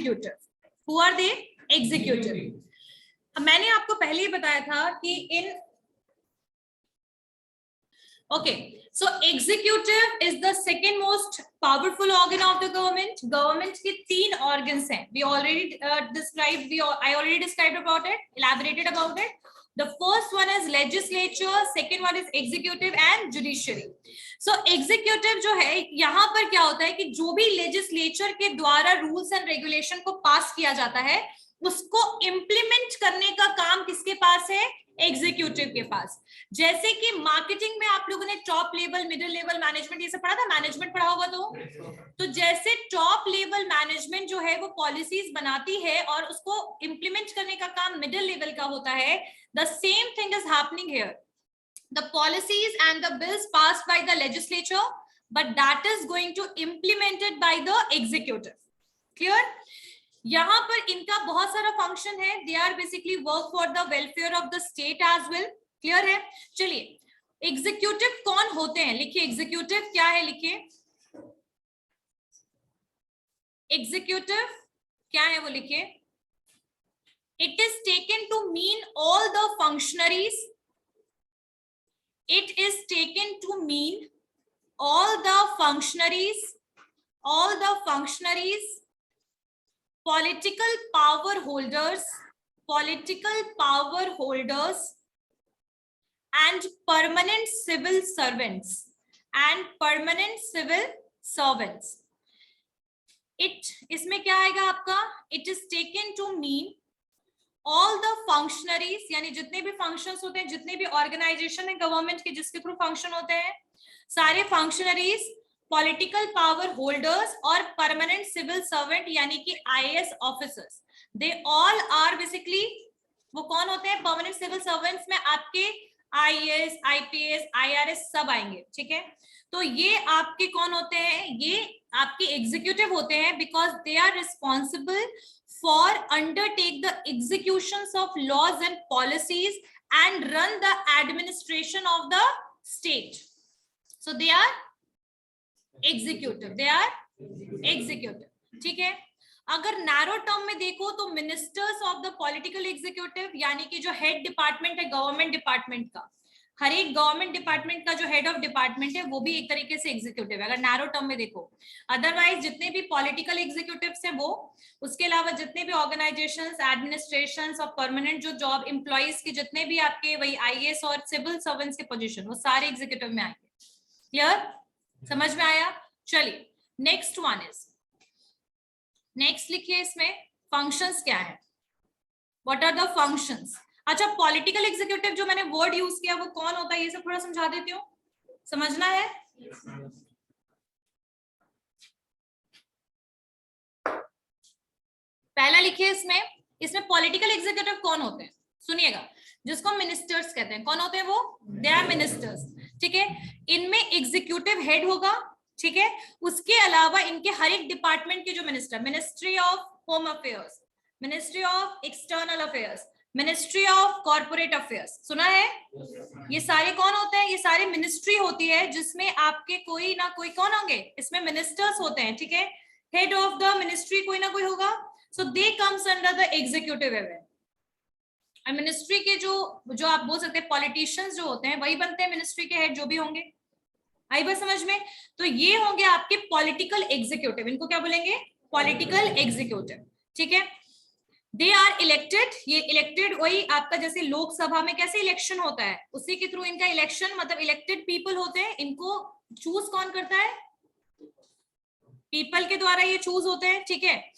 Executive. Who are they? Executive. मैंने आपको पहले ही बताया था कि इन okay, so executive is the second most powerful organ of the government. Government के 3 organs हैं. I already described about it, elaborated about it. The first one is legislature, second one is executive and judiciary. So executive जो है, यहाँ पर क्या होता है कि जो भी legislature के द्वारा rules and regulation को pass किया जाता है, उसको implement करने का काम किसके पास है? एग्जीक्यूटिव के पास। जैसे कि मार्केटिंग में आप लोगों ने top level, middle level, management ये सब पढ़ा था, मैनेजमेंट पढ़ा होगा तो जैसे टॉप लेवल मैनेजमेंट जो है वो पॉलिसीज बनाती है और उसको इंप्लीमेंट करने का काम मिडिल लेवल का होता है, the same thing is happening here. The policies and the bills passed by the legislature, but that is going to implemented by the executive. Clear? यहाँ पर इनका बहुत सारा फंक्शन है। They are basically work for the welfare of the state as well. Clear है? चलिए, executive कौन होते हैं? लिखिए, एग्जीक्यूटिव क्या है? लिखिए, एग्जीक्यूटिव क्या है वो लिखिए। It is taken to mean all the functionaries, it is taken to mean all the functionaries, political power holders and permanent civil servants इसमें क्या आएगा आपका? It is taken to mean all the functionaries, यानी जितने भी functions होते हैं, जितने भी ऑर्गेनाइजेशन है गवर्नमेंट के जिसके थ्रू फंक्शन होते हैं, सारे फंक्शनरीज, पॉलिटिकल पावर होल्डर्स और परमानेंट सिविल सर्वेंट यानी कि IAS officers, they all are basically, वो कौन होते हैं? परमानेंट सिविल सर्वेंट्स में आपके आईएएस, आईपीएस, आईआरएस सब आएंगे। ठीक है, तो ये आपके कौन होते हैं? ये आपके एग्जीक्यूटिव होते हैं, because they are responsible for undertake the executions of laws and policies and run the administration of the state. So they are executive, ठीक है। अगर नैरो टर्म में देखो तो ministers of the political executive, यानी कि जो हेड डिपार्टमेंट है गवर्नमेंट डिपार्टमेंट का, हर एक गवर्नमेंट डिपार्टमेंट का जो हेड ऑफ डिपार्टमेंट है वो भी एक तरीके से एग्जीक्यूटिव है, अगर नैरो टर्म में देखो। अदरवाइज जितने भी पॉलिटिकल एग्जीक्यूटिव्स हैं वो, उसके अलावा जितने भी ऑर्गेनाइजेशंस, एडमिनिस्ट्रेशंस और परमानेंट जो जॉब एम्प्लॉइज के जितने भी आपके वही आईएएस और सिविल सर्वेंट्स के पोजीशन, वो सारे एग्जीक्यूटिव में आएंगे। क्लियर? समझ में आया? चलिए, नेक्स्ट वन इज, नेक्स्ट लिखिए इसमें फंक्शंस क्या है, व्हाट आर द फंक्शंस। अच्छा, पॉलिटिकल एग्जीक्यूटिव जो मैंने वर्ड यूज किया वो कौन होता है, ये सब थोड़ा समझा देती हूँ, समझना है। पहला लिखिए इसमें पॉलिटिकल एग्जीक्यूटिव कौन होते हैं, सुनिएगा, जिसको मिनिस्टर्स कहते हैं। कौन होते हैं वो? They are ministers. ठीक है, इनमें एग्जीक्यूटिव हेड होगा। ठीक है, उसके अलावा इनके हर एक डिपार्टमेंट के जो minister, ministry of home affairs, ministry of external affairs, ministry of corporate affairs, सुना है? ये सारे कौन होते हैं? ये सारे मिनिस्ट्री होती है जिसमें आपके कोई ना कोई कौन होंगे, इसमें मिनिस्टर्स होते हैं। ठीक है, हेड ऑफ द मिनिस्ट्री कोई ना कोई होगा, so they comes under the executive event. Ministry के जो आप बोल सकते हैं पॉलिटिशियंस जो होते हैं वही बनते हैं मिनिस्ट्री के हेड, जो भी होंगे। आई बात समझ में? तो ये होंगे आपके पॉलिटिकल एग्जीक्यूटिव, इनको क्या बोलेंगे? Political executive. ठीक है, दे आर इलेक्टेड, ये इलेक्टेड वही आपका जैसे लोकसभा में कैसे इलेक्शन होता है उसी के थ्रू इनका इलेक्शन, मतलब इलेक्टेड पीपल होते हैं, इनको चूज कौन करता है? पीपल के द्वारा ये चूज होते हैं। ठीक है,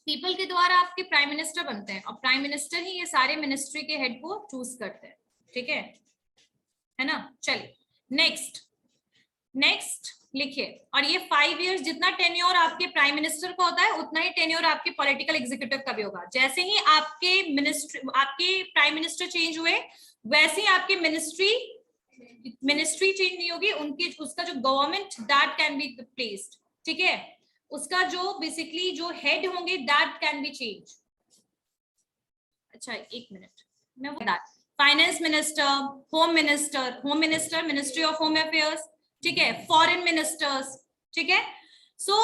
पीपल के द्वारा आपके प्राइम मिनिस्टर बनते हैं और प्राइम मिनिस्टर ही ये सारे मिनिस्ट्री के हेड को चूज करते हैं। ठीक है ना? चलिए नेक्स्ट लिखिए, और ये 5 इयर्स जितना टेन्योर आपके प्राइम मिनिस्टर का होता है उतना ही टेन्योर आपके पॉलिटिकल एग्जीक्यूटिव का भी होगा। जैसे ही आपके प्राइम मिनिस्टर चेंज हुए वैसे ही आपके मिनिस्ट्री चेंज नहीं होगी, उसका जो government that can be placed. ठीक है, उसका जो बेसिकली जो हेड होंगे दैट कैन बी चेंज। अच्छा, एक मिनट, मैं वो finance minister, home minister, ministry of home affairs. ठीक है, फॉरेन मिनिस्टर्स। ठीक है, सो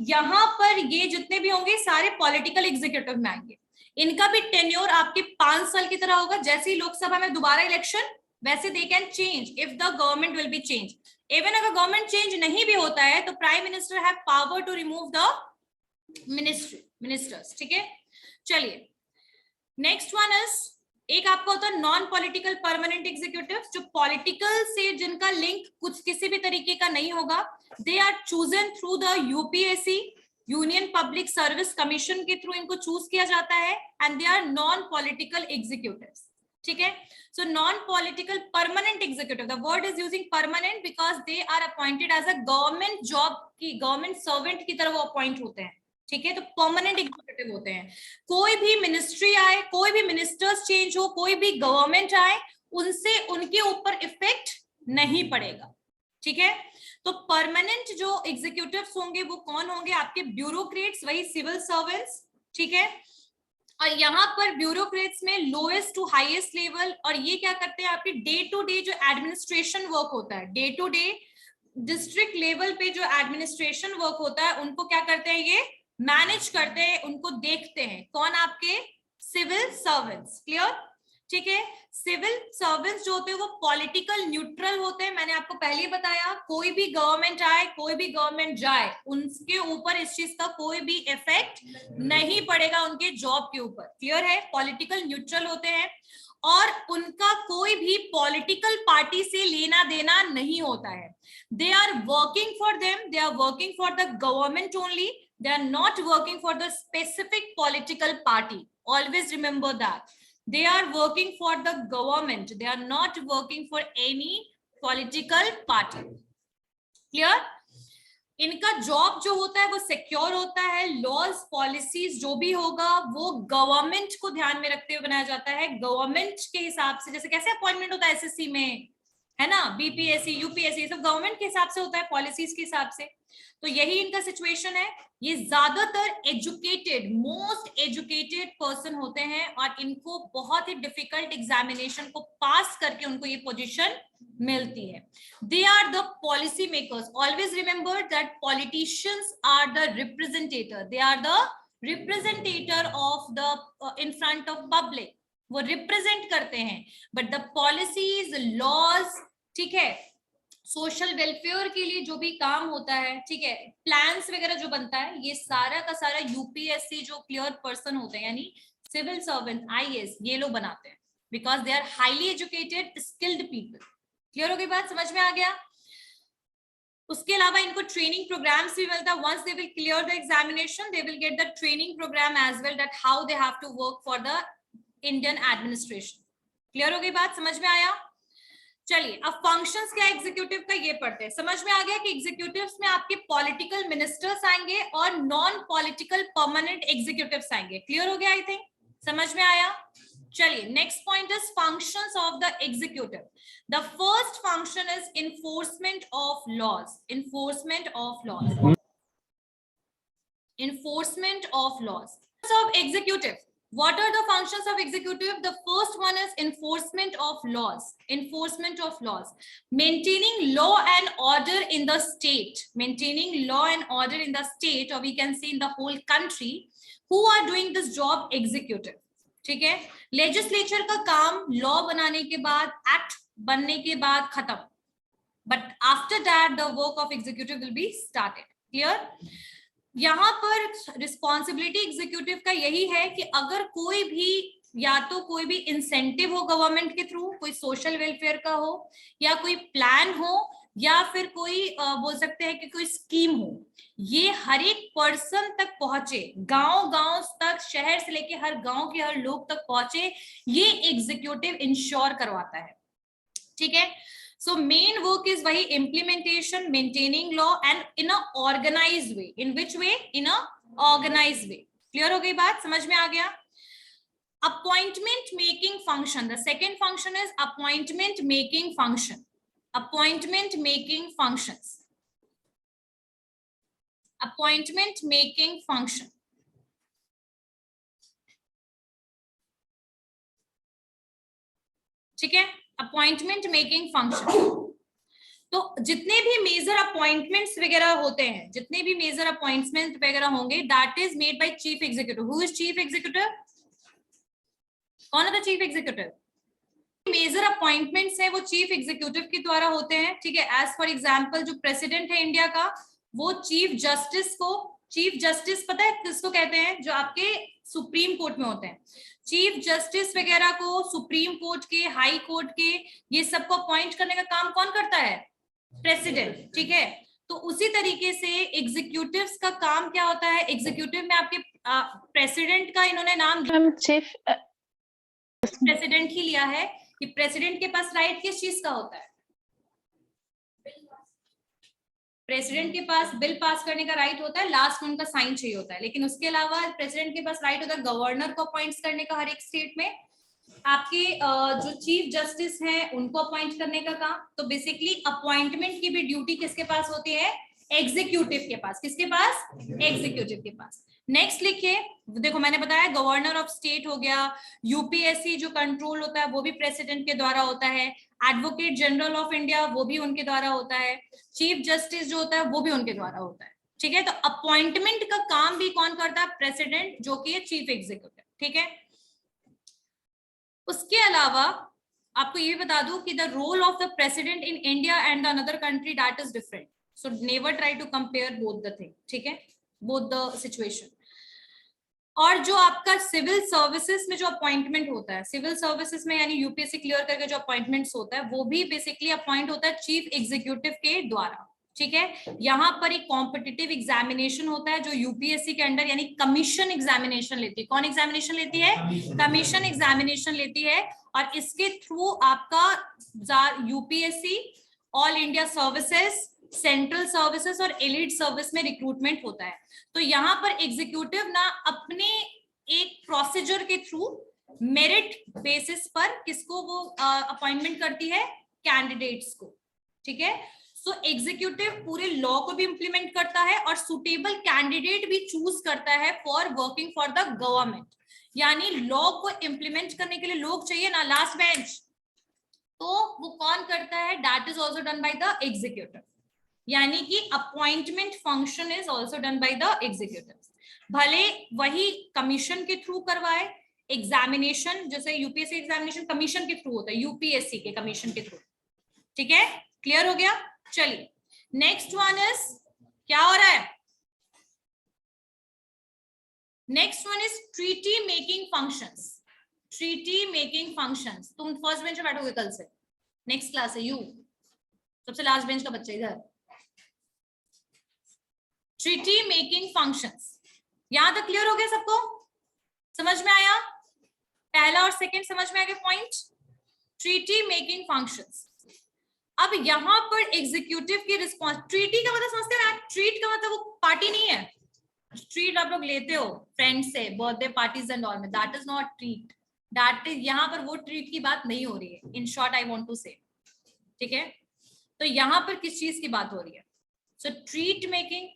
यहाँ पर ये जितने भी होंगे सारे पॉलिटिकल एग्जीक्यूटिव में आएंगे। इनका भी टेन्योर आपके 5 साल की तरह होगा। जैसे ही लोकसभा में दोबारा इलेक्शन, वैसे they can change if the government will be change. Even अगर गवर्नमेंट चेंज नहीं भी होता है तो prime minister have power to remove the ministers. ठीक है, चलिए नेक्स्ट वन इज, एक आपका होता है नॉन पॉलिटिकल परमानेंट एग्जीक्यूटिव, जो पॉलिटिकल से जिनका लिंक कुछ किसी भी तरीके का नहीं होगा। They are chosen through the UPSC, Union Public Service Commission के थ्रू इनको चूज किया जाता है, and they are non political executives. ठीक है, so non political permanent executive, the word is using permanent because they are appointed as a government job की, government servant की तरह वो अपॉइंट होते हैं। ठीक है, तो परमानेंट एग्जीक्यूटिव होते हैं। कोई भी मिनिस्ट्री आए, कोई भी मिनिस्टर्स चेंज हो, कोई भी गवर्नमेंट आए, उनसे उनके ऊपर इफेक्ट नहीं पड़ेगा। ठीक है, तो परमानेंट जो एग्जीक्यूटिव्स होंगे वो कौन होंगे? आपके ब्यूरोक्रेट्स, वही सिविल सर्वेंट्स। ठीक है, और यहाँ पर ब्यूरोक्रेट्स में लोएस्ट टू हाईएस्ट लेवल, और ये क्या करते हैं? आपके डे टू डे जो एडमिनिस्ट्रेशन वर्क होता है, day to day district level पे जो एडमिनिस्ट्रेशन वर्क होता है, उनको क्या करते हैं? ये मैनेज करते हैं, उनको देखते हैं। कौन? आपके सिविल सर्वेंट्स। क्लियर? ठीक है, सिविल सर्वेंट्स जो होते हैं वो पॉलिटिकल न्यूट्रल होते हैं। मैंने आपको पहले ही बताया, कोई भी गवर्नमेंट आए, कोई भी गवर्नमेंट जाए, उनके ऊपर इस चीज का कोई भी इफेक्ट नहीं पड़ेगा उनके जॉब के ऊपर। क्लियर है? पॉलिटिकल न्यूट्रल होते हैं, और उनका कोई भी पॉलिटिकल पार्टी से लेना देना नहीं होता है। They are working for them, they are working for the government only, they are not working for the specific political party. Always remember that they are working for the government, they are not working for any political party. Clear? इनका job जो होता है वो secure होता है। Laws policies जो भी होगा वो गवर्नमेंट को ध्यान में रखते हुए बनाया जाता है, गवर्नमेंट के हिसाब से। जैसे कैसे अपॉइंटमेंट होता है एसएससी में, है ना, बीपीएससी, यूपीएससी, सब गवर्नमेंट के हिसाब से होता है, पॉलिसीज के हिसाब से। तो यही इनका सिचुएशन है। ये ज्यादातर एजुकेटेड, मोस्ट एजुकेटेड पर्सन होते हैं, और इनको बहुत ही डिफिकल्ट एग्जामिनेशन को पास करके उनको ये पोजीशन मिलती है। They are the policy makers. Always remember that politicians are the representator, they are the representator of the in front of public, वो रिप्रेजेंट करते हैं। बट द पॉलिसीज, लॉज, ठीक है, सोशल वेलफेयर के लिए जो भी काम होता है, ठीक है, प्लान्स वगैरह जो बनता है, ये सारा का सारा यूपीएससी जो क्लियर पर्सन होते हैं, यानी सिविल सर्वेंट, आईएएस, ये लोग बनाते हैं, because they are highly educated, skilled people. Clear हो गई बात? समझ में आ गया? उसके अलावा इनको ट्रेनिंग प्रोग्राम्स भी मिलता है। Once they will clear the examination, they will get the training programme as well, that how they have to work for the Indian administration. Clear हो गई बात? समझ में आया? चलिए, अब फंक्शंस क्या एग्जीक्यूटिव का ये पढ़ते हैं। समझ में आ गया कि एग्जीक्यूटिव्स में आपके पॉलिटिकल मिनिस्टर्स आएंगे और नॉन पॉलिटिकल परमानेंट एग्जीक्यूटिव्स आएंगे। क्लियर हो गया? आई थिंक समझ में आया। चलिए, next point is functions of the executive. The first function is enforcement of laws. Enforcement of laws, enforcement of laws of executive. What are the functions of executive? The first one is enforcement of laws. Enforcement of laws, maintaining law and order in the state, maintaining law and order in the state, or we can say in the whole country. Who are doing this job? Executive. ठीक है, legislature का काम law बनाने के बाद, act बनने के बाद खत्म, but after that the work of executive will be started. Clear? यहाँ पर रिस्पॉन्सिबिलिटी एग्जीक्यूटिव का यही है कि अगर कोई भी, या तो कोई भी इंसेंटिव हो गवर्नमेंट के थ्रू, कोई सोशल वेलफेयर का हो, या कोई प्लान हो, या फिर कोई बोल सकते हैं कि कोई स्कीम हो, ये हर एक पर्सन तक पहुंचे, गांव गांव तक, शहर से लेके हर गांव के हर लोग तक पहुंचे, ये एग्जीक्यूटिव इंश्योर करवाता है। ठीक है, so main work is wahi implementation, maintaining law, and in a organized way. In which way? In a organized way. Clear हो गई बात? समझ में आ गया? Appointment making function. The second function is appointment making function. Appointment making functions. Appointment making function. ठीक है, appointment making function. तो जितने भी मेजर अपॉइंटमेंट्स वगैरह होते हैं, जितने भी मेजर अपॉइंटमेंट वगैरह होंगे, that is made by chief executive. Who is chief executive? कौन है the chief executive? Major appointments है वो चीफ एग्जीक्यूटिव के द्वारा होते हैं, ठीक है। एज फॉर एग्जांपल जो प्रेसिडेंट है इंडिया का, वो चीफ जस्टिस को, चीफ जस्टिस पता है किसको कहते हैं? जो आपके सुप्रीम कोर्ट में होते हैं, चीफ जस्टिस वगैरह को सुप्रीम कोर्ट के, हाई कोर्ट के, ये सबको अपॉइंट करने का काम कौन करता है? प्रेसिडेंट, ठीक है। तो उसी तरीके से एग्जीक्यूटिव्स का काम क्या होता है? एग्जीक्यूटिव में आपके प्रेसिडेंट का इन्होंने नाम चीफ प्रेसिडेंट ही लिया है कि प्रेसिडेंट के पास राइट किस चीज का होता है? प्रेसिडेंट के पास बिल पास करने का राइट होता है, लास्ट में उनका साइन चाहिए होता है। लेकिन उसके अलावा प्रेसिडेंट के पास राइट होता है गवर्नर को अपॉइंट करने का हर एक स्टेट में, आपके जो चीफ जस्टिस हैं उनको अपॉइंट करने का काम। तो बेसिकली अपॉइंटमेंट की भी ड्यूटी किसके पास होती है? एग्जीक्यूटिव के पास। किसके पास? एग्जीक्यूटिव के पास। नेक्स्ट लिखिए, देखो मैंने बताया गवर्नर ऑफ स्टेट हो गया, यूपीएससी जो कंट्रोल होता है वो भी प्रेसिडेंट के द्वारा होता है, एडवोकेट जनरल ऑफ इंडिया वो भी उनके द्वारा होता है, चीफ जस्टिस जो होता है वो भी उनके द्वारा होता है, ठीक है। तो अपॉइंटमेंट का काम भी कौन करता है? प्रेसिडेंट, जो कि है चीफ एग्जीक्यूटिव, ठीक है। उसके अलावा आपको ये बता दूं कि the role of the president in India and another country that is different, so never try to compare both the thing, ठीक है, बोथ द सिचुएशन। और जो आपका सिविल सर्विसेज में जो अपॉइंटमेंट होता है, सिविल सर्विसेज में यानी यूपीएससी क्लियर करके जो अपॉइंटमेंट्स होता है, वो भी बेसिकली अपॉइंट होता है चीफ एग्जीक्यूटिव के द्वारा, ठीक है। यहाँ पर एक कॉम्पिटिटिव एग्जामिनेशन होता है जो यूपीएससी के अंडर यानी कमीशन एग्जामिनेशन लेती है। कौन एग्जामिनेशन लेती है? कमीशन एग्जामिनेशन लेती है। और इसके थ्रू आपका UPSC, all India services, central services और एलिट सर्विस में रिक्रूटमेंट होता है। तो यहाँ पर एग्जीक्यूटिव ना अपने एक प्रोसीजर के थ्रू मेरिट बेसिस पर किसको वो अपॉइंटमेंट करती है? कैंडिडेट्स को, ठीक है। सो एग्जीक्यूटिव पूरे लॉ को भी इंप्लीमेंट करता है और सुटेबल कैंडिडेट भी चूज करता है for working for the government. यानी लॉ को इंप्लीमेंट करने के लिए लोग चाहिए ना, लास्ट बेंच, तो वो कौन करता है? That is also done by the executive. यानी कि appointment function is also done by the executive. भले वही कमीशन के थ्रू करवाए, एग्जामिनेशन जैसे यूपीएससी एग्जामिनेशन कमीशन के थ्रू होता है, यूपीएससी के कमीशन के थ्रू, ठीक है। क्लियर हो गया? चलिए नेक्स्ट वन इज, क्या हो रहा है? Next one is treaty making functions. Treaty making functions, तुम फर्स्ट बेंच में बैठोगे कल से, नेक्स्ट क्लास है यू, सबसे लास्ट बेंच का बच्चा इधर। ट्रीटी मेकिंग फंक्शंस, यहां तक क्लियर हो गया सबको? समझ में आया? पहला और सेकंड समझ में आ गया पॉइंट? Treaty making functions. अब यहां पर एग्जीक्यूटिव की रिस्पॉन्स, ट्रीटी का मतलब समझते हैं? ट्रीट का मतलब वो पार्टी नहीं है। ट्रीट आप लोग लेते हो फ्रेंड से, बर्थडे पार्टीज एंड ऑल में, that is not treat. That is, यहां पर वो ट्रीट की बात नहीं हो रही है, in short I want to say, ठीक है। तो यहां पर किस चीज की बात हो रही है? So treat making,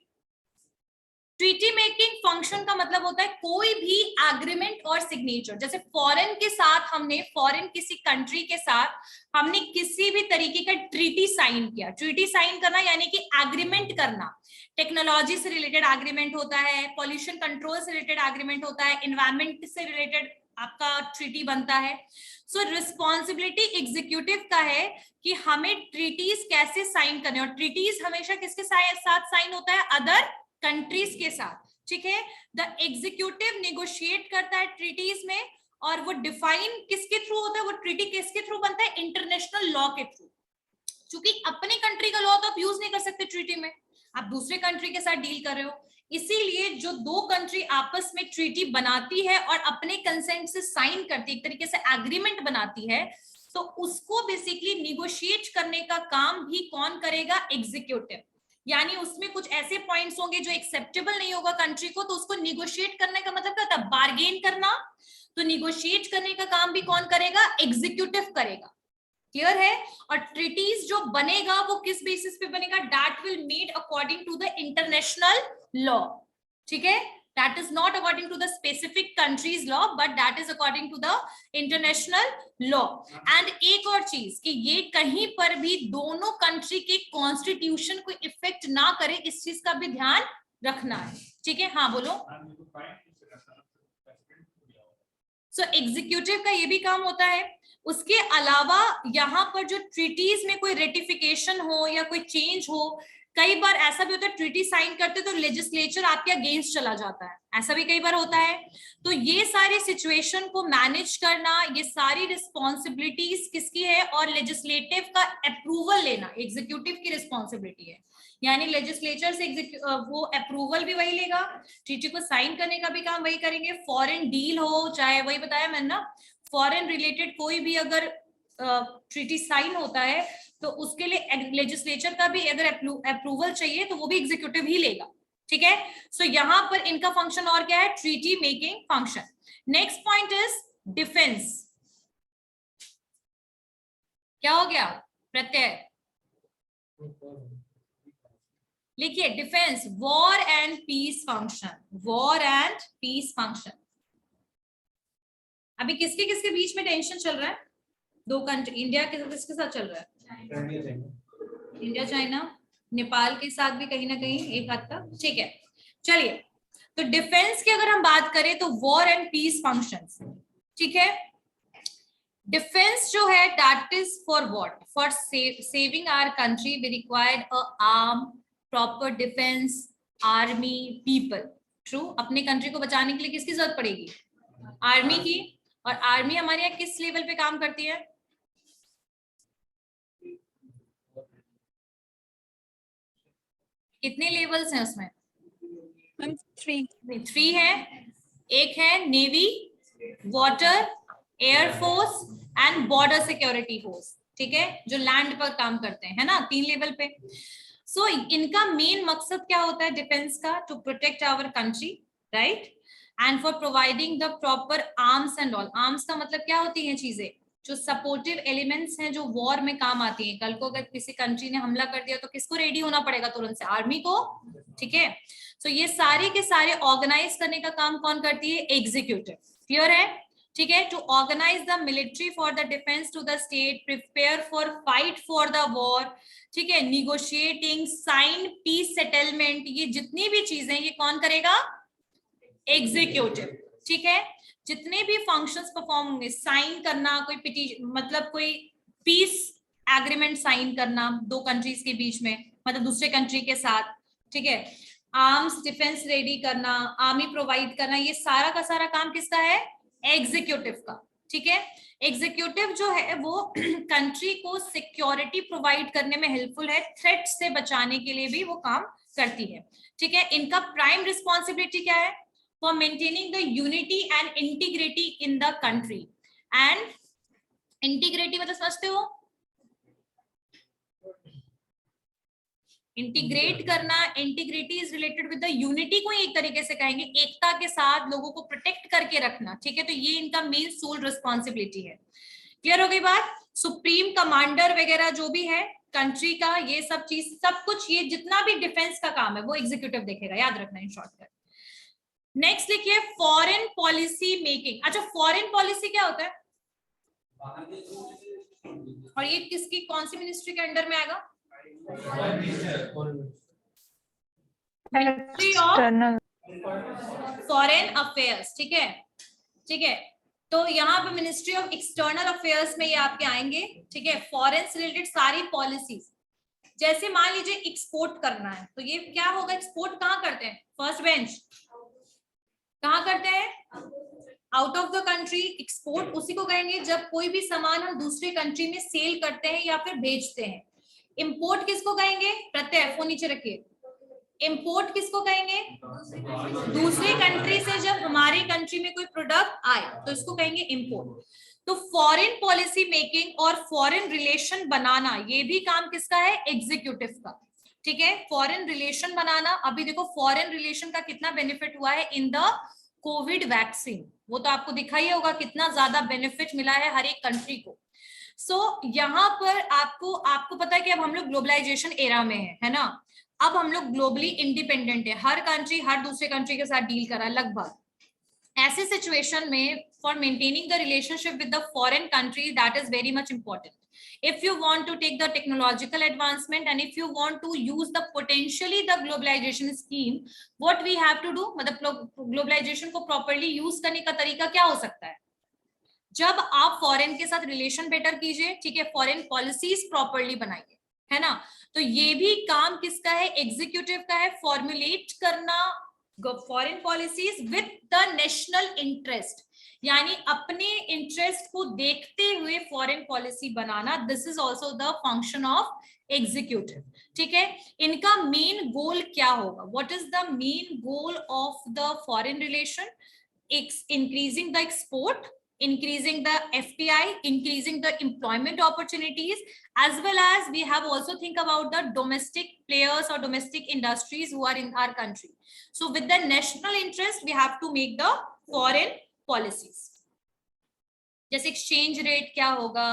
treaty making function का मतलब होता है कोई भी एग्रीमेंट और सिग्नेचर। जैसे फॉरेन के साथ हमने, फॉरेन किसी कंट्री के साथ हमने किसी भी तरीके का ट्रीटी साइन किया। ट्रीटी साइन करना यानी कि एग्रीमेंट करना, टेक्नोलॉजी से रिलेटेड एग्रीमेंट होता है, पॉल्यूशन कंट्रोल से रिलेटेड एग्रीमेंट होता है, एनवायरमेंट से रिलेटेड आपका ट्रीटी बनता है। सो रिस्पॉन्सिबिलिटी एग्जीक्यूटिव का है कि हमें ट्रीटीज कैसे साइन करने, और ट्रीटीज हमेशा किसके साथ साइन होता है? अदर कंट्रीज के साथ, ठीक है। द एग्जीक्यूटिव नेगोशिएट करता है ट्रीटीज में, और वो डिफाइन किसके थ्रू होता है? वो ट्रीटी किसके थ्रू बनता है? इंटरनेशनल लॉ के थ्रू। क्योंकि अपने कंट्री का लॉ तो आप यूज नहीं कर सकते ट्रीटी में, आप दूसरे कंट्री के साथ डील कर रहे हो। इसीलिए जो दो कंट्री आपस में ट्रीटी बनाती है और अपने कंसेंट से साइन करती है, एक तरीके से एग्रीमेंट बनाती है, तो उसको बेसिकली निगोशिएट करने का काम भी कौन करेगा? एग्जीक्यूटिव। यानी उसमें कुछ ऐसे पॉइंट्स होंगे जो एक्सेप्टेबल नहीं होगा कंट्री को, तो उसको निगोशिएट करने का मतलब क्या होता है? बार्गेन करना। तो निगोशिएट करने का काम भी कौन करेगा? एग्जीक्यूटिव करेगा। क्लियर है? और ट्रीटीज जो बनेगा वो किस बेसिस पे बनेगा? That will made according to the international law, ठीक है। That is not according to the specific country's law, but that is according to the international law. And एक और चीज कि ये कहीं पर भी दोनों कंट्री के कॉन्स्टिट्यूशन को इफेक्ट ना करे, इस चीज का भी ध्यान रखना है, ठीक है? हाँ बोलो। सो एग्जीक्यूटिव का ये भी काम होता है। उसके अलावा यहाँ पर जो ट्रीटीज में कोई रेटिफिकेशन हो या कोई चेंज हो, कई बार ऐसा भी होता है ट्रीटी साइन करते तो लेजिस्लेचर आपके अगेंस्ट चला जाता है, ऐसा भी कई बार होता है। तो ये सारी सिचुएशन को मैनेज करना, ये सारी रिस्पॉन्सिबिलिटीज किसकी है? और लेजिस्लेटिव का अप्रूवल लेना एग्जीक्यूटिव की रिस्पॉन्सिबिलिटी है। यानी लेजिस्लेचर से वो अप्रूवल भी वही लेगा, ट्रीटी को साइन करने का भी काम वही करेंगे। फॉरेन डील हो, चाहे वही बताया मैंने ना, फॉरेन रिलेटेड कोई भी अगर ट्रीटी साइन होता है तो उसके लिए लेजिस्लेचर का भी अगर अप्रूवल चाहिए तो वो भी एग्जीक्यूटिव ही लेगा, ठीक है? सो यहाँ पर इनका फंक्शन और क्या है? Treaty making function. Next point is defence. क्या हो गया? प्रत्यय लिखिए, defence, war and peace function, war and peace function. अभी किसके किसके बीच में टेंशन चल रहा है? दो कंट्री, इंडिया किसके साथ चल रहा है? इंडिया चाइना, नेपाल के साथ भी कहीं ना कहीं एक हद तक, ठीक है? चलिए, तो डिफेंस की अगर हम बात करें तो वॉर एंड पीस फंक्शंस, ठीक है? डिफेंस जो है that is for what? For saving our country we required a arm, proper defence, army, people. True, अपने कंट्री को बचाने के लिए किसकी जरूरत पड़ेगी? आर्मी की। और आर्मी हमारे यहाँ किस लेवल पे काम करती है? कितने लेवल्स हैं उसमें? 3 है। एक है navy, water, air force and border security force, ठीक है? जो लैंड पर काम करते हैं, है ना, 3 लेवल पे। सो इनका मेन मकसद क्या होता है डिफेंस का? To protect our country, right? And for providing the proper arms and all. Arms का मतलब क्या होती हैं? चीजें जो सपोर्टिव एलिमेंट्स हैं जो वॉर में काम आती हैं। कल को अगर किसी कंट्री ने हमला कर दिया तो किसको रेडी होना पड़ेगा? तुरंत से आर्मी को, ठीक है? सो ये सारे के सारे ऑर्गेनाइज करने का काम कौन करती है? एग्जीक्यूटिव। क्लियर है? ठीक है? To organise the military for the defence to the state, prepare for fight for the war, ठीक है? निगोशिएटिंग, साइन पीस सेटलमेंट, ये जितनी भी चीजें ये कौन करेगा? एग्जीक्यूटिव, ठीक है? जितने भी फंक्शंस परफॉर्म होंगे, साइन करना, कोई पिटीशन मतलब कोई पीस एग्रीमेंट साइन करना दो कंट्रीज के बीच में, मतलब दूसरे कंट्री के साथ, ठीक है? आर्म्स डिफेंस रेडी करना, आर्मी प्रोवाइड करना, ये सारा का सारा काम किसका है? एग्जीक्यूटिव का, ठीक है? एग्जीक्यूटिव जो है वो कंट्री को सिक्योरिटी प्रोवाइड करने में हेल्पफुल है, थ्रेट से बचाने के लिए भी वो काम करती है, ठीक है? इनका प्राइम रिस्पॉन्सिबिलिटी क्या है? For maintaining the unity and integrity in the country. And integrity मतलब समझते हो? इंटीग्रेट करना, integrity is related with the unity को एक तरीके से कहेंगे, एकता के साथ लोगों को प्रोटेक्ट करके रखना, ठीक है? तो ये इनका मेन सोल रिस्पॉन्सिबिलिटी है। क्लियर हो गई बात? सुप्रीम कमांडर वगैरह जो भी है कंट्री का, ये सब चीज, सब कुछ, ये जितना भी डिफेंस का काम है वो एग्जीक्यूटिव देखेगा, याद रखना इन शॉर्टकट। नेक्स्ट लिखिए, फॉरेन पॉलिसी मेकिंग। अच्छा, फॉरेन पॉलिसी क्या होता है और ये किसकी, कौन सी मिनिस्ट्री के अंडर में आएगा? मिनिस्ट्री ऑफ फॉरेन अफेयर्स, ठीक है? ठीक है, तो यहाँ पे मिनिस्ट्री ऑफ एक्सटर्नल अफेयर्स में ये आपके आएंगे, ठीक है? फॉरेन से रिलेटेड सारी पॉलिसीज, जैसे मान लीजिए एक्सपोर्ट करना है तो ये क्या होगा? एक्सपोर्ट कहाँ करते हैं? फर्स्ट बेंच कहाँ करते हैं? Out of the country. Export उसी को कहेंगे जब कोई भी सामान हम दूसरे कंट्री में सेल करते हैं या फिर बेचते हैं। इंपोर्ट किसको कहेंगे? प्रत्यय, फोन नीचे रखिए। इंपोर्ट किसको कहेंगे? दूसरे कंट्री से जब हमारी कंट्री में कोई प्रोडक्ट आए तो इसको कहेंगे इंपोर्ट। तो फॉरेन पॉलिसी मेकिंग और फॉरेन रिलेशन बनाना, ये भी काम किसका है? एग्जीक्यूटिव का, ठीक है? फॉरेन रिलेशन बनाना, अभी देखो फॉरेन रिलेशन का कितना बेनिफिट हुआ है इन द कोविड वैक्सीन, वो तो आपको दिखाई होगा कितना ज्यादा बेनिफिट मिला है हर एक कंट्री को। यहाँ पर आपको पता है कि अब हम लोग ग्लोबलाइजेशन एरा में है ना। अब हम लोग ग्लोबली इंडिपेंडेंट है, हर कंट्री हर दूसरे कंट्री के साथ डील कर रहा है लगभग। ऐसे सिचुएशन में for maintaining the relationship with the foreign country, that is very much important. If you want to take the technological advancement and if you want to use the potentially the globalization scheme, what we have to do, मतलब globalisation को properly use करने का तरीका क्या हो सकता है? जब आप फॉरेन के साथ रिलेशन बेटर कीजिए, ठीक है, फॉरेन पॉलिसीज प्रॉपरली बनाइए, है ना। तो ये भी काम किसका है? एग्जीक्यूटिव का है, फॉर्मुलेट करना foreign policies with the national interest, यानी अपने इंटरेस्ट को देखते हुए foreign policy banana. This is also the function of executive. ठीक है, इनका मेन गोल क्या होगा? What is the main goal of the foreign relation? Increasing the export, increasing the FDI, increasing the employment opportunities, as well as we have also think about the domestic players or domestic industries who are in our country. So with the national interest, we have to make the foreign policies. जैसे exchange rate क्या होगा,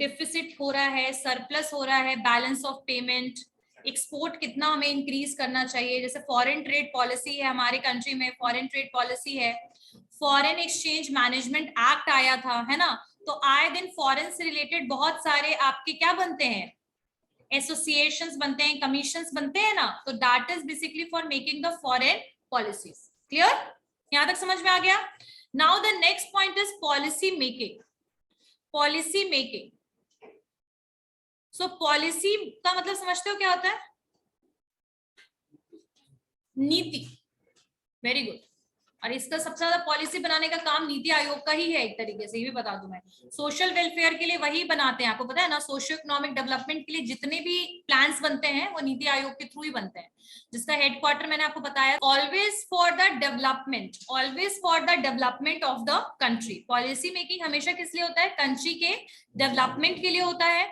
deficit हो रहा है, surplus हो रहा है, balance of payment, export कितना हमें इंक्रीज करना चाहिए. जैसे फॉरेन ट्रेड पॉलिसी है हमारे कंट्री में, फॉरेन ट्रेड पॉलिसी है, फॉरेन एक्सचेंज मैनेजमेंट एक्ट आया था, है ना. तो आए दिन फॉरेन से रिलेटेड बहुत सारे आपके क्या बनते हैं? एसोसिएशंस बनते हैं, कमीशंस बनते हैं ना. तो that is basically for making the foreign policies. Clear? यहां तक समझ में आ गया? Now the next point is policy making. Policy making. So policy का मतलब समझते हो क्या होता है? नीति. Very good. और इसका सबसे ज्यादा पॉलिसी बनाने का काम नीति आयोग का ही है एक तरीके से, ये भी बता दूं मैं. सोशल वेलफेयर के लिए वही बनाते हैं, आपको पता है ना. सोशियो इकोनॉमिक डेवलपमेंट के लिए जितने भी प्लान्स बनते हैं वो नीति आयोग के थ्रू ही बनते हैं, जिसका हेडक्वार्टर मैंने आपको बताया. Always for the development, always for the development of the country. Policy making हमेशा किस लिए होता है? कंट्री के डेवलपमेंट के लिए होता है.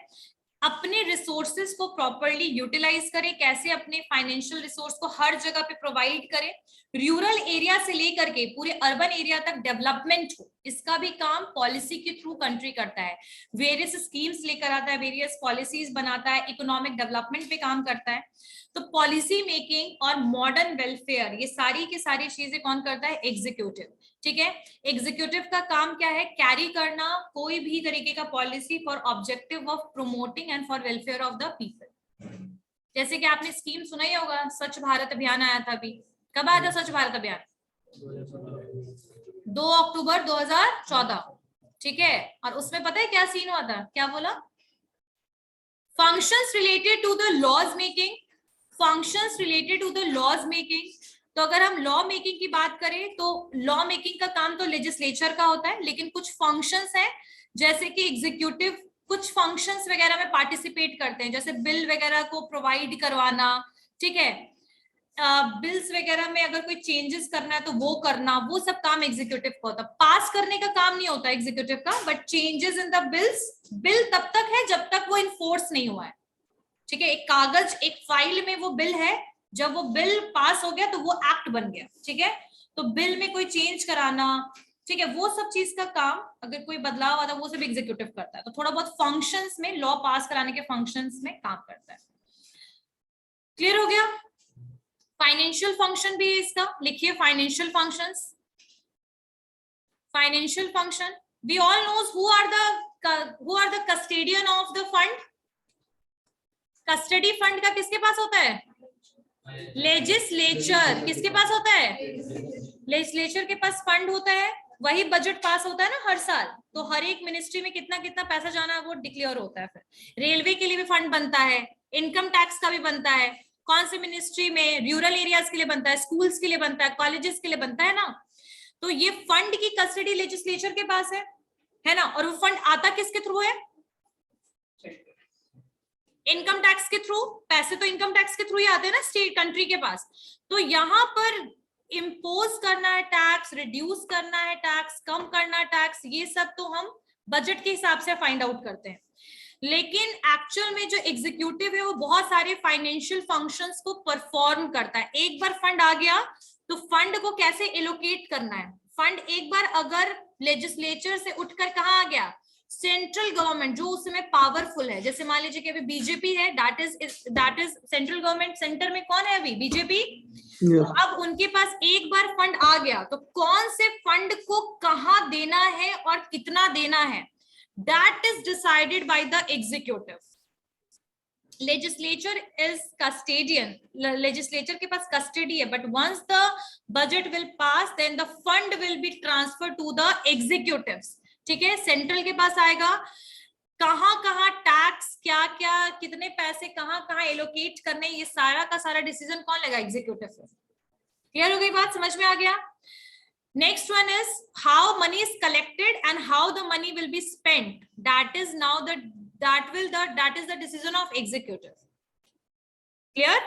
अपने रिसोर्सेज को प्रॉपरली यूटिलाइज करें, कैसे अपने फाइनेंशियल रिसोर्स को हर जगह पे प्रोवाइड करें, रूरल एरिया से लेकर के पूरे अर्बन एरिया तक डेवलपमेंट हो, इसका भी काम पॉलिसी के थ्रू कंट्री करता है. वेरियस स्कीम्स लेकर आता है, वेरियस पॉलिसीज बनाता है, इकोनॉमिक डेवलपमेंट पे काम करता है. तो पॉलिसी मेकिंग और मॉडर्न वेलफेयर, ये सारी की सारी चीजें कौन करता है? एग्जीक्यूटिव. ठीक है, एग्जीक्यूटिव का काम क्या है? कैरी करना कोई भी तरीके का policy for objective of promoting and for welfare of the people. जैसे कि आपने स्कीम सुना ही होगा, स्वच्छ भारत अभियान आया था अभी. कब आया था स्वच्छ भारत अभियान? 2 अक्टूबर 2014. ठीक है, और उसमें पता है क्या सीन हुआ था? क्या बोला? Functions related to the laws making. Functions related to the laws making. तो अगर हम लॉ मेकिंग की बात करें तो लॉ मेकिंग का काम तो लेजिस्लेचर का होता है, लेकिन कुछ फंक्शंस हैं जैसे कि एग्जीक्यूटिव कुछ फंक्शंस वगैरह में पार्टिसिपेट करते हैं, जैसे बिल वगैरह को प्रोवाइड करवाना. ठीक है, बिल्स वगैरह में अगर कोई चेंजेस करना है तो वो करना, वो सब काम एग्जीक्यूटिव का होता है. पास करने का काम नहीं होता एग्जीक्यूटिव का, but changes in the bills, bill तब तक है जब तक वो इन्फोर्स नहीं हुआ है. ठीक है, एक कागज, एक फाइल में वो बिल है, जब वो बिल पास हो गया तो वो एक्ट बन गया. ठीक है, तो बिल में कोई चेंज कराना, ठीक है, वो सब चीज का काम, अगर कोई बदलाव आता है वो सब एग्जीक्यूटिव करता है. तो थोड़ा बहुत फंक्शंस में, लॉ पास कराने के फंक्शंस में काम करता है. क्लियर हो गया? फाइनेंशियल फंक्शन भी है इसका, लिखिए financial functions. Financial function, we all knows who are the custodian of the fund. Custody fund का किसके पास होता है? लेजिस्लेचर. किसके पास होता है? लेजिस्लेचर के पास फंड होता है. वही बजट पास होता है ना हर साल, तो हर एक मिनिस्ट्री में कितना कितना पैसा जाना है वो डिक्लेयर होता है. फिर रेलवे के लिए भी फंड बनता है, इनकम टैक्स का भी बनता है. कौन से मिनिस्ट्री में? रूरल एरियाज के लिए बनता है, स्कूल्स के लिए बनता है, कॉलेजेस के लिए बनता है ना. तो ये फंड की कस्टडी लेजिस्लेचर के पास है ना. और वो फंड आता किसके थ्रू है? इनकम टैक्स के थ्रू. पैसे तो इनकम टैक्स के थ्रू ही आते हैं ना स्टेट कंट्री के पास. तो यहाँ पर इम्पोज करना है टैक्स, रिड्यूस करना है टैक्स, कम करना है टैक्स, ये सब तो हम बजट के हिसाब से फाइंड आउट करते हैं. लेकिन एक्चुअल में जो एग्जीक्यूटिव है वो बहुत सारे फाइनेंशियल फंक्शंस को परफॉर्म करता है. एक बार फंड आ गया तो फंड को कैसे एलोकेट करना है. फंड एक बार अगर लेजिस्लेचर से उठकर कहाँ आ गया? सेंट्रल गवर्नमेंट जो उसमें पावरफुल है, जैसे मान लीजिए कि अभी बीजेपी है, that is central government, centre में कौन है अभी? बीजेपी। तो अब उनके पास एक बार फंड आ गया तो कौन से फंड को कहां देना है और कितना देना है, that is decided by the executive. Legislature is custodian, legislature के पास कस्टडी है, but once the budget will pass then the fund will be transfer to the executives. ठीक है, सेंट्रल के पास आएगा, कहां कहां टैक्स, क्या क्या, कितने पैसे कहां कहां एलोकेट करने, ये सारा का सारा डिसीजन कौन लेगा? एग्जीक्यूटिव। क्लियर हो गई बात? समझ में आ गया? Next one is how many is collected and how the money will be spent, that is now the that is the decision of executive. Clear?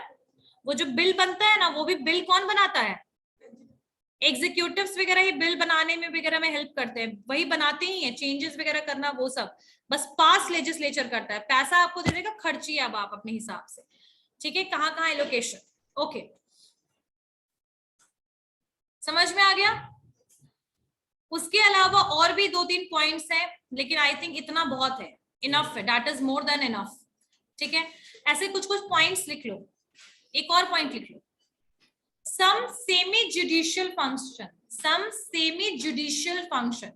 वो जो बिल बनता है ना, वो भी बिल कौन बनाता है? एग्जीक्यूटिव्स वगैरह ही बिल बनाने में वगैरह में हेल्प करते हैं, वही बनाते ही हैं, चेंजेस वगैरह करना वो सब बस पास लेजिस्लेचर करता है, पैसा आपको दे देगा, खर्चिए अब आप अपने हिसाब से। ठीक है, कहां कहां एलोकेशन। ओके, समझ में आ गया? उसके अलावा और भी 2-3 पॉइंट्स हैं, लेकिन आई थिंक इतना बहुत है, इनफ है, that is more than enough. ठीक है, ऐसे कुछ कुछ पॉइंट्स लिख लो। एक और पॉइंट लिख लो, some semi judicial function, some semi judicial function.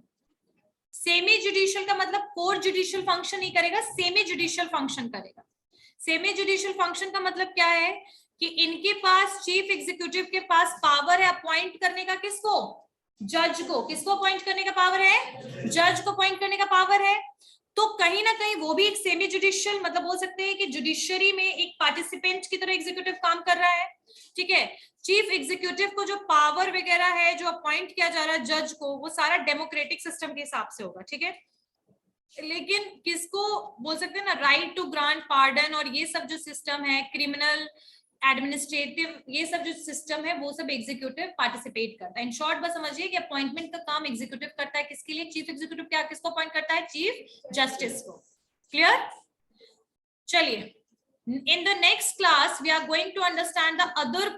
Semi judicial का मतलब कोर जुडिशियल फंक्शन नहीं करेगा, सेमी जुडिशियल फंक्शन करेगा। सेमी जुडिशियल फंक्शन का मतलब क्या है कि इनके पास, चीफ एग्जीक्यूटिव के पास पावर है अपॉइंट करने का, किसको? जज को। किसको अपॉइंट करने का पावर है? जज को अपॉइंट करने का पावर है। तो कहीं ना कहीं वो भी एक सेमी जुडिशियल, मतलब बोल सकते हैं कि जुडिशरी में एक पार्टिसिपेंट की तरह एग्जीक्यूटिव काम कर रहा है। ठीक है, चीफ एग्जीक्यूटिव को जो पावर वगैरह है, जो अपॉइंट किया जा रहा है जज को, वो सारा डेमोक्रेटिक सिस्टम के हिसाब से होगा। ठीक है, लेकिन किसको बोल सकते हैं ना, राइट टू ग्रांट पार्डन और ये सब जो सिस्टम है, क्रिमिनल, एडमिनिस्ट्रेटिव, ये सब जो सिस्टम है, वो सब एग्जीक्यूटिव पार्टिसिपेट करता है। इन शॉर्ट बस समझिए कि अपॉइंटमेंट का काम एग्जीक्यूटिव करता है, किसके लिए? चीफ एग्जीक्यूटिव क्या किसको अपॉइंट करता है? चीफ जस्टिस को। क्लियर? चलिए, in the next class we are going to understand the other